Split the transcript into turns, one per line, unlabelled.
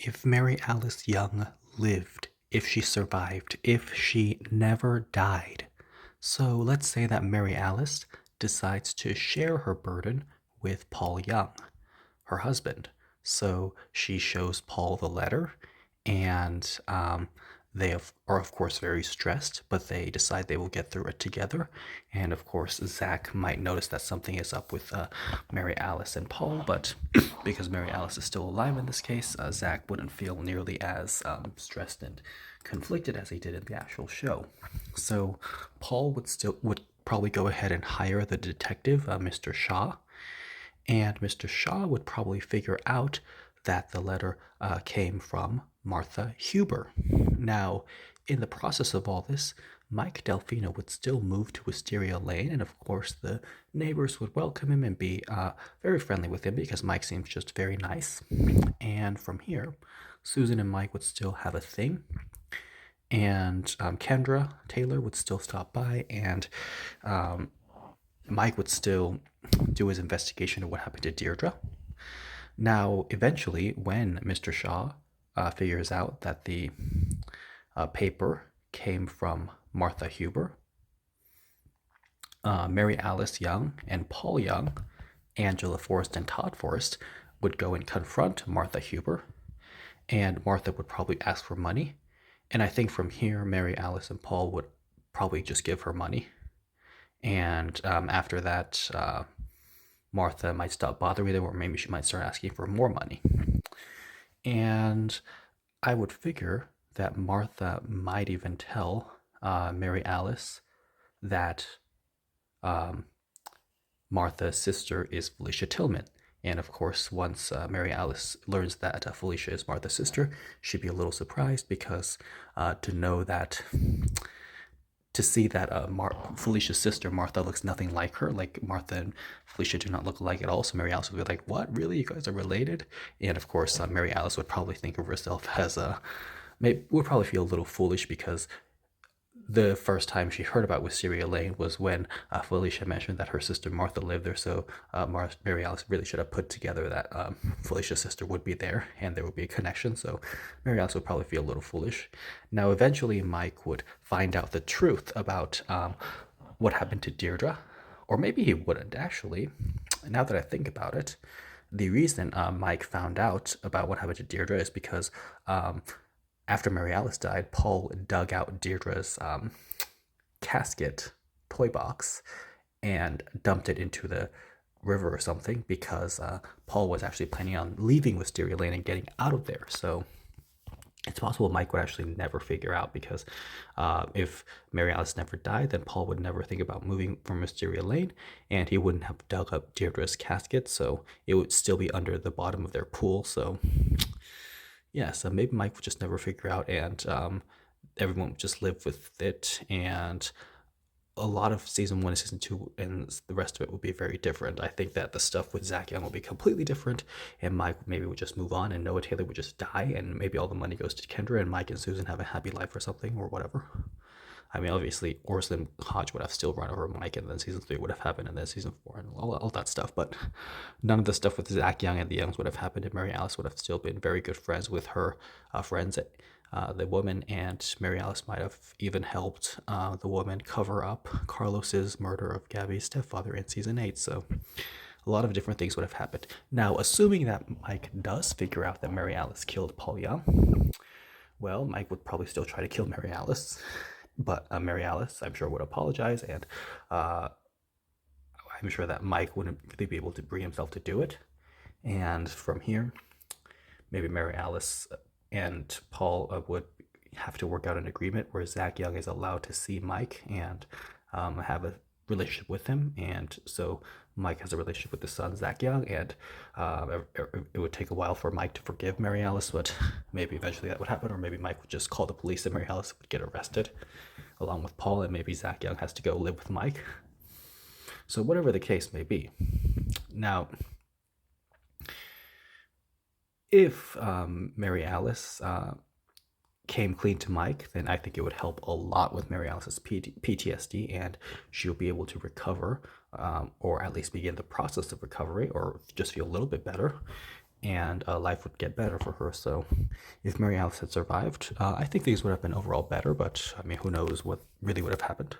if Mary Alice Young lived, if she survived, if she never died. So let's say that Mary Alice decides to share her burden with Paul Young, her husband. So she shows Paul the letter, and are, of course, very stressed, but they decide they will get through it together. And of course, Zach might notice that something is up with Mary Alice and Paul, but because Mary Alice is still alive in this case, Zach wouldn't feel nearly as stressed and conflicted as he did in the actual show. So Paul would probably go ahead and hire the detective, Mr. Shaw, and Mr. Shaw would probably figure out that the letter came from Martha Huber. Now, in the process of all this, Mike Delfino would still move to Wisteria Lane, and of course, the neighbors would welcome him and be very friendly with him because Mike seems just very nice. And from here, Susan and Mike would still have a thing, and Kendra Taylor would still stop by, and um, Mike would still do his investigation of what happened to Deirdre. Now, eventually, when Mr. Shaw figures out that the paper came from Martha Huber, Mary Alice Young and Paul Young, Angela Forrest and Todd Forrest would go and confront Martha Huber, and Martha would probably ask for money. And I think from here, Mary Alice and Paul would probably just give her money. And after that, Martha might stop bothering them, or maybe she might start asking for more money. And I would figure that Martha might even tell Mary Alice that Martha's sister is Felicia Tillman. And of course, once Mary Alice learns that Felicia is Martha's sister, she'd be a little surprised because to see that Felicia's sister Martha looks nothing like her. Like Martha and Felicia do not look alike at all. So Mary Alice would be like, "What? Really? You guys are related?" And of course, Mary Alice would probably think of herself as would probably feel a little foolish because the first time she heard about Wisteria Lane was when Felicia mentioned that her sister Martha lived there. So Mary Alice really should have put together that Felicia's sister would be there and there would be a connection. So Mary Alice would probably feel a little foolish. Now, eventually, Mike would find out the truth about what happened to Deirdre. Or maybe he wouldn't, actually. Now that I think about it, the reason Mike found out about what happened to Deirdre is because after Mary Alice died, Paul dug out Deirdre's casket toy box and dumped it into the river or something because Paul was actually planning on leaving Wisteria Lane and getting out of there. So it's possible Mike would actually never figure out because if Mary Alice never died, then Paul would never think about moving from Wisteria Lane and he wouldn't have dug up Deirdre's casket. So it would still be under the bottom of their pool. So yeah, so maybe Mike would just never figure out, and everyone would just live with it. And a lot of season one and season two and the rest of it would be very different. I think that the stuff with Zach Young will be completely different, and Mike maybe would just move on, and Noah Taylor would just die, and maybe all the money goes to Kendra, and Mike and Susan have a happy life or something, or whatever. I mean, obviously, Orson Hodge would have still run over Mike, and then season three would have happened, and then season four, and all that stuff. But none of the stuff with Zach Young and the Youngs would have happened, and Mary Alice would have still been very good friends with her friends, the woman, and Mary Alice might have even helped the woman cover up Carlos's murder of Gabby's stepfather in season 8. So a lot of different things would have happened. Now, assuming that Mike does figure out that Mary Alice killed Paul Young, well, Mike would probably still try to kill Mary Alice. But Mary Alice, I'm sure, would apologize, and I'm sure that Mike wouldn't really be able to bring himself to do it. And from here, maybe Mary Alice and Paul would have to work out an agreement where Zach Young is allowed to see Mike and have a relationship with him, and so Mike has a relationship with his son Zach Young, and it would take a while for Mike to forgive Mary Alice, but maybe eventually that would happen, or maybe Mike would just call the police and Mary Alice would get arrested along with Paul, and maybe Zach Young has to go live with Mike. So whatever the case may be. Now, if Mary Alice came clean to Mike, then I think it would help a lot with Mary Alice's PTSD, and she'll be able to recover, or at least begin the process of recovery, or just feel a little bit better. and life would get better for her. So if Mary Alice had survived, I think things would have been overall better, but I mean, who knows what really would have happened.